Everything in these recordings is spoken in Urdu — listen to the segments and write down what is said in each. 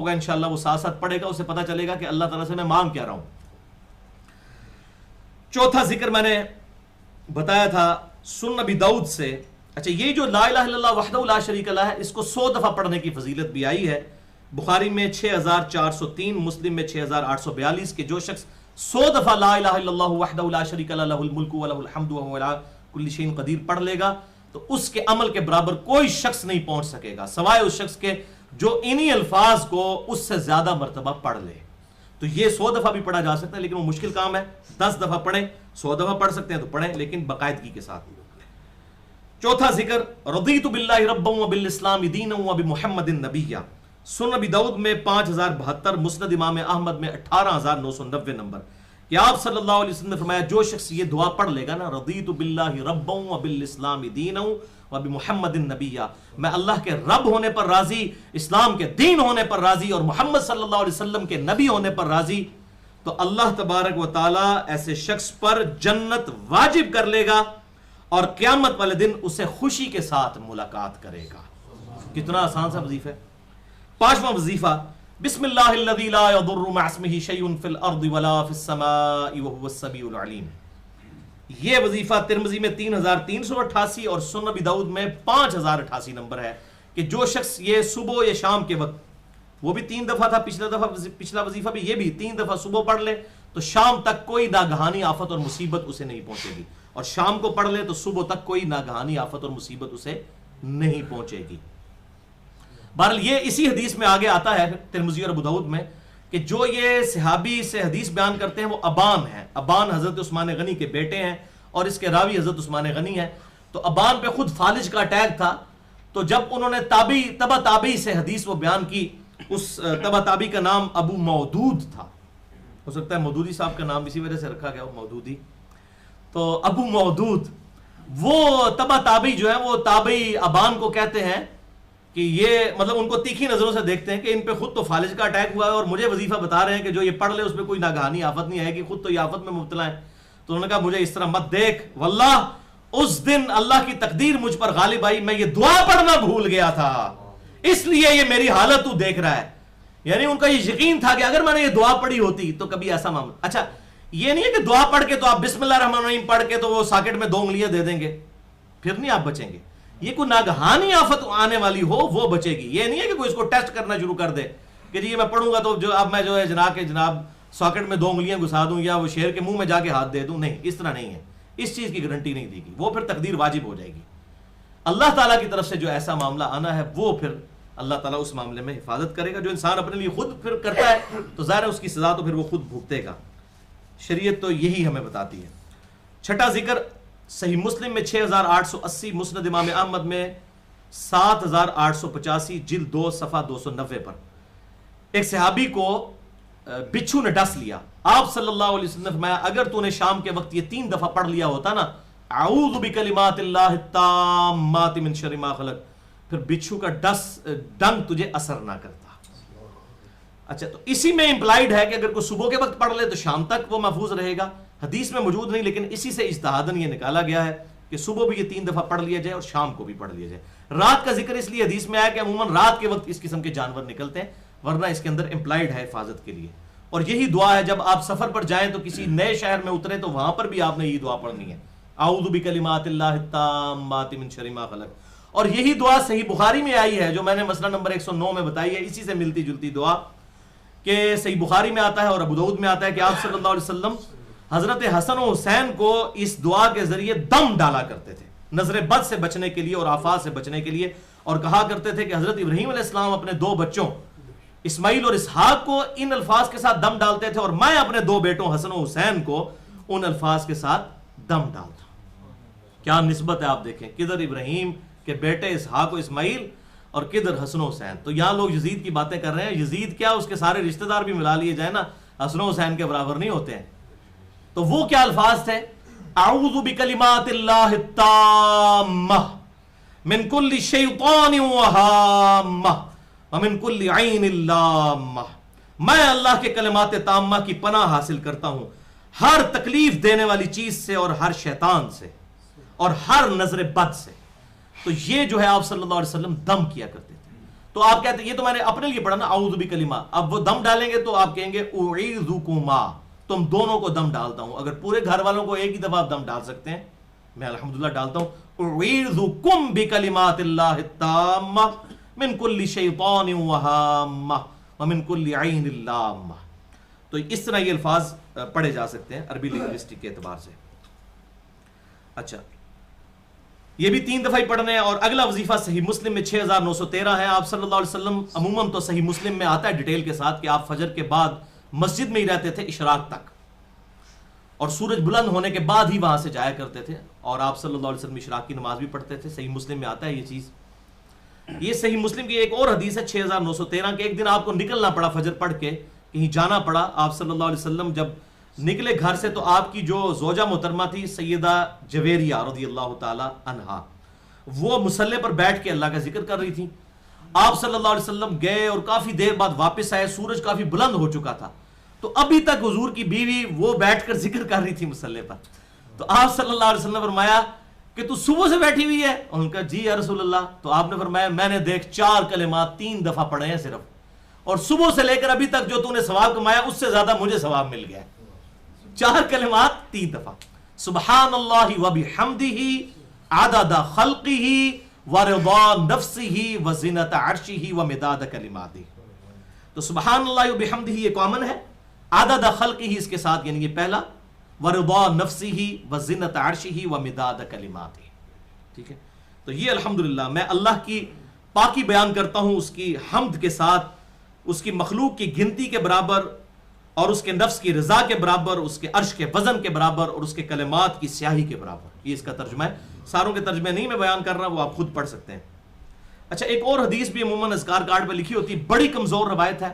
ہوگا انشاءاللہ وہ ساتھ ساتھ پڑھے گا، اسے پتہ چلے گا کہ اللہ تعالیٰ سے میں مانگ کیا رہا ہوں۔ چوتھا ذکر میں نے بتایا تھا سنن ابی داؤد سے۔ اچھا، یہ جو لا الہ الا اللہ وحدہ لا شریک لہ ہے، اس کو 100 دفعہ پڑھنے کی فضیلت بھی آئی ہے۔ بخاری میں 6403، مسلم میں 6842 کہ جو شخص 100 دفعہ لا الہ الا اللہ وحدہ لا شریک لہ لہ الملک و لہ الحمد وہو علی کل شیء قدیر پڑھ لے گا تو اس کے عمل کے برابر کوئی شخص نہیں پہنچ سکے گا سوائے اس شخص کے جو انہی الفاظ کو اس سے زیادہ مرتبہ پڑھ لے۔ تو یہ 100 دفعہ بھی پڑھا جا سکتا ہے، لیکن وہ مشکل کام ہے۔ 10 دفعہ پڑھیں، 100 دفعہ پڑھ سکتے ہیں تو پڑھیں، لیکن باقاعدگی کے ساتھ۔ چوتھا ذکر رضیت باللہ ربا وبالاسلام دینا وبمحمد نبیا، سنن ابی داؤد میں 5072، مسند امام احمد میں 18990 نمبر، کہ آپ صلی اللہ علیہ وسلم نے فرمایا جو شخص یہ دعا پڑھ لے گا نا، رضیت باللہ ربا وبالاسلام دینا وبمحمد نبیا، میں اللہ کے رب ہونے پر راضی، اسلام کے دین ہونے پر راضی اور محمد صلی اللہ علیہ وسلم کے نبی ہونے پر راضی، تو اللہ تبارک و تعالی ایسے شخص پر جنت واجب کر لے گا اور قیامت والے دن اسے خوشی کے ساتھ ملاقات کرے گا۔ کتنا آسان سا وظیفہ ہے۔ پانچواں وظیفہ، بسم اللہ الذی لا یضر مع اسمہ شیء فی الارض ولا فی السماء وہو السمیع العلیم۔ یہ وظیفہ ترمذی میں 3388 اور سنن ابی داؤد میں 5088 نمبر ہے کہ جو شخص یہ صبح یا شام کے وقت، وہ بھی 3 دفعہ تھا پچھلا وظیفہ بھی، یہ بھی 3 دفعہ صبح پڑھ لے تو شام تک کوئی ناگہانی آفت اور مصیبت اسے نہیں پہنچے گی، اور شام کو پڑھ لے تو صبح تک کوئی ناگہانی آفت اور مصیبت اسے نہیں پہنچے گی۔ بہرحال یہ اسی حدیث میں آگے آتا ہے ترمذی اور ابو داؤد میں کہ جو یہ صحابی سے حدیث بیان کرتے ہیں وہ ابان ہیں۔ ابان حضرت عثمان غنی کے بیٹے ہیں اور اس کے راوی حضرت عثمان غنی ہیں۔ تو ابان پہ خود فالج کا اٹیک تھا، تو جب انہوں نے تبع تابعی سے حدیث وہ بیان کی، اس تبع تابعی کا نام ابو مودود تھا، ہو سکتا ہے مودودی صاحب کا نام اسی وجہ سے رکھا گیا مودودی، تو ابو مودود وہ تبع تابعی جو ہے وہ تابعی ابان کو کہتے ہیں کہ یہ مطلب ان کو تیکھی نظروں سے دیکھتے ہیں کہ ان پہ خود تو فالج کا اٹیک ہوا ہے اور مجھے وظیفہ بتا رہے ہیں کہ جو یہ پڑھ لے اس پہ کوئی ناگہانی آفت نہیں آئے گی، خود تو یہ آفت میں مبتلا ہے۔ تو انہوں نے کہا مجھے اس طرح مت دیکھ، واللہ اس دن اللہ کی تقدیر مجھ پر غالب آئی، میں یہ دعا پڑھنا بھول گیا تھا، اس لیے یہ میری حالت تو دیکھ رہا ہے۔ یعنی ان کا یہ یقین تھا کہ اگر میں نے یہ دعا پڑھی ہوتی تو کبھی ایسا معاملہ۔ اچھا، یہ نہیں ہے کہ دعا پڑھ کے تو آپ بسم اللہ الرحمن الرحیم پڑھ کے تو وہ ساکٹ میں 2 انگلیاں دے دیں گے، پھر نہیں آپ بچیں گے۔ یہ کوئی ناگہانی آفت آنے والی ہو وہ بچے گی۔ یہ نہیں ہے کہ کوئی اس کو ٹیسٹ کرنا شروع کر دے کہ جی میں پڑھوں گا تو جو اب میں جو ہے جناب ساکٹ میں 2 انگلیاں گھسا دوں یا وہ شیر کے منہ میں جا کے ہاتھ دے دوں، نہیں، اس طرح نہیں ہے، اس چیز کی گارنٹی نہیں دی گی، وہ پھر تقدیر واجب ہو جائے گی۔ اللہ تعالیٰ کی طرف سے جو ایسا معاملہ آنا ہے وہ پھر اللہ تعالیٰ اس معاملے میں حفاظت کرے گا۔ جو انسان اپنے لیے خود پھر کرتا ہے تو ظاہر ہے اس کی سزا تو پھر وہ خود بھگتے گا۔ شریعت تو یہی ہمیں بتاتی ہے۔ چھٹا ذکر صحیح مسلم میں 6880، مسند امام احمد میں 7885، جلد 2 صفحہ 290 پر ایک صحابی کو بچھو نے ڈس لیا۔ آپ صلی اللہ علیہ وسلم نے فرمایا اگر تو نے شام کے وقت یہ 3 دفعہ پڑھ لیا ہوتا نا، اعوذ بکلمات اللہ التامات من شر ما خلق، پھر بچھو کا ڈنگ تجھے اثر نہ کرتا۔ اچھا، تو اسی میں امپلائیڈ ہے کہ اگر کوئی صبح کے وقت پڑھ لے تو شام تک وہ محفوظ رہے گا۔ حدیث میں موجود نہیں، لیکن اسی سے اجتہاداً یہ نکالا گیا ہے کہ صبح بھی یہ 3 دفعہ پڑھ لیا جائے اور شام کو بھی پڑھ لیا جائے۔ رات کا ذکر اس لیے حدیث میں آیا کہ عموماً رات کے وقت اس قسم کے جانور نکلتے ہیں، ورنہ اس کے اندر امپلائیڈ ہے حفاظت کے لیے۔ اور یہی دعا ہے جب آپ سفر پر جائیں تو کسی نئے شہر میں اترے تو وہاں پر بھی آپ نے یہی دعا پڑھنی ہے، اعوذ بکلمات اللہ التامات من شر ما خلق۔ اور یہی دعا صحیح بخاری میں آئی ہے جو میں نے مسئلہ نمبر 109 میں بتائی ہے، اسی سے ملتی جلتی دعا کہ صحیح بخاری میں آتا ہے اور ابو داؤد میں آتا ہے کہ آپ صلی اللہ علیہ وسلم حضرت حسن و حسین کو اس دعا کے ذریعے دم ڈالا کرتے تھے، نظر بد سے بچنے کے لیے اور آفات سے بچنے کے لیے، اور کہا کرتے تھے کہ حضرت ابراہیم علیہ السلام اپنے 2 بچوں اسماعیل اور اسحاق کو ان الفاظ کے ساتھ دم ڈالتے تھے اور میں اپنے 2 بیٹوں حسن و حسین کو ان الفاظ کے ساتھ دم ڈالتا ہوں۔ کیا نسبت ہے آپ دیکھیں، کدھر ابراہیم کے بیٹے اسحاق و اسماعیل اور کدھر حسن و حسین۔ تو یہاں لوگ یزید کی باتیں کر رہے ہیں، یزید کیا اس کے سارے رشتہ دار بھی ملا لیے جائیں نا، حسن و حسین کے برابر نہیں ہوتے ہیں۔ تو وہ کیا الفاظ تھے؟ اعوذ بکلمات اللہ التامہ من کل شیطان وہامہ ومن کل عین لامہ، میں اللہ کے کلمات تامہ کی پناہ حاصل کرتا ہوں ہر تکلیف دینے والی چیز سے اور ہر شیطان سے اور ہر نظر بد سے۔ تو یہ جو ہے آپ صلی اللہ علیہ وسلم دم کیا کرتے تھے۔ تو آپ کہتے ہیں یہ تو میں نے اپنے لیے پڑھا نا اعوذ بکلمات، اب وہ دم ڈالیں گے تو آپ کہیں گے اعیذکما، تم دونوں کو دم ڈالتا ہوں. اگر پورے گھر والوں کو ایک ہی دفعہ آپ دم ڈال سکتے ہیں، میں الحمدللہ ڈالتا ہوں اعیذکم بکلمات اللہ التامہ من کل شیطان وہامہ ومن کل عین لامہ. تو اس طرح یہ الفاظ پڑھے جا سکتے ہیں عربی لنگوسٹک کے اعتبار سے. اچھا یہ بھی 3 دفعہ ہی پڑھنے ہیں. اور اگلا وظیفہ صحیح مسلم میں 6913 ہے. آپ صلی اللہ علیہ وسلم عموماً تو صحیح مسلم میں آتا ہے ڈیٹیل کے ساتھ کہ آپ فجر کے بعد مسجد میں ہی رہتے تھے اشراق تک، اور سورج بلند ہونے کے بعد ہی وہاں سے جایا کرتے تھے، اور آپ صلی اللہ علیہ وسلم اشراق کی نماز بھی پڑھتے تھے. صحیح مسلم میں آتا ہے یہ چیز. یہ صحیح مسلم کی ایک اور حدیث ہے 6913 کہ ایک دن آپ کو نکلنا پڑا فجر پڑھ کے، کہیں جانا پڑا. آپ صلی اللہ علیہ وسلم جب نکلے گھر سے تو آپ کی جو زوجہ محترمہ تھی سیدہ جویریہ رضی اللہ تعالی عنہا، وہ مصلی پر بیٹھ کے اللہ کا ذکر کر رہی تھی. آپ صلی اللہ علیہ وسلم گئے اور کافی دیر بعد واپس آئے، سورج کافی بلند ہو چکا تھا، تو ابھی تک حضور کی بیوی وہ بیٹھ کر ذکر کر رہی تھی مصلی پر. تو آپ صلی اللہ علیہ وسلم نے فرمایا کہ تو صبح سے بیٹھی ہوئی ہے؟ ان کا جی یا رسول اللہ. تو آپ نے فرمایا میں نے دیکھ 4 کلمات 3 دفعہ پڑھے ہیں صرف، اور صبح سے لے کر ابھی تک جو تو نے ثواب کمایا اس سے زیادہ مجھے ثواب مل گیا. 4 کلمات 3 دفعہ، سبحان اللہ وبحمدہ عدد خلقہ ورضا نفسہ وزنۃ عرشہ ومداد کلماتہ. تو سبحان اللہ وبحمدہ یہ کامن ہے، عدد خلقہ اس کے ساتھ یعنی یہ پہلا، ورضا نفسہ وزنۃ عرشہ ومداد کلماتہ. ٹھیک ہے، تو یہ الحمدللہ میں اللہ کی پاکی بیان کرتا ہوں اس کی حمد کے ساتھ، اس کی مخلوق کی گنتی کے برابر اور اس کے نفس کی رضا کے برابر، اس کے عرش کے وزن کے برابر اور اس کے کلمات کی سیاہی کے برابر. یہ اس کا ترجمہ ہے. ساروں کے ترجمے نہیں میں بیان کر رہا، وہ آپ خود پڑھ سکتے ہیں. اچھا ایک اور حدیث بھی عموماً اذکار کارڈ پہ لکھی ہوتی ہے، بڑی کمزور روایت ہے.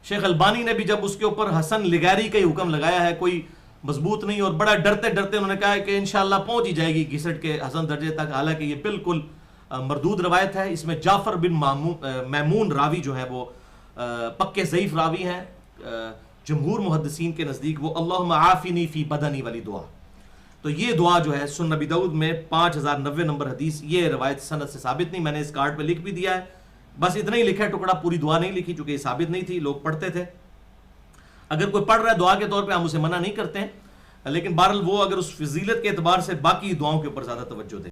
شیخ البانی نے بھی جب اس کے اوپر حسن لغیری کا ہی حکم لگایا ہے، کوئی مضبوط نہیں، اور بڑا ڈرتے ڈرتے انہوں نے کہا ہے کہ انشاءاللہ پہنچ ہی جائے گی گھسٹ کے حسن درجے تک، حالانکہ یہ بالکل مردود روایت ہے. اس میں جعفر بن میمون راوی جو ہے وہ پکے ضعیف راوی ہیں. جمہور محدثین کے نزدیک وہ اللہم عافنی فی بدنی والی دعا، تو یہ دعا جو ہے سنن نبی داؤد میں 5090 نمبر حدیث، یہ روایت سند سے ثابت نہیں. میں نے اس کارڈ پہ لکھ بھی دیا ہے، بس اتنا ہی لکھا ہے ٹکڑا، پوری دعا نہیں لکھی چونکہ یہ ثابت نہیں تھی، لوگ پڑھتے تھے. اگر کوئی پڑھ رہا ہے دعا کے طور پہ ہم اسے منع نہیں کرتے ہیں، لیکن بہرحال وہ اگر اس فضیلت کے اعتبار سے باقی دعاؤں کے اوپر زیادہ توجہ دے.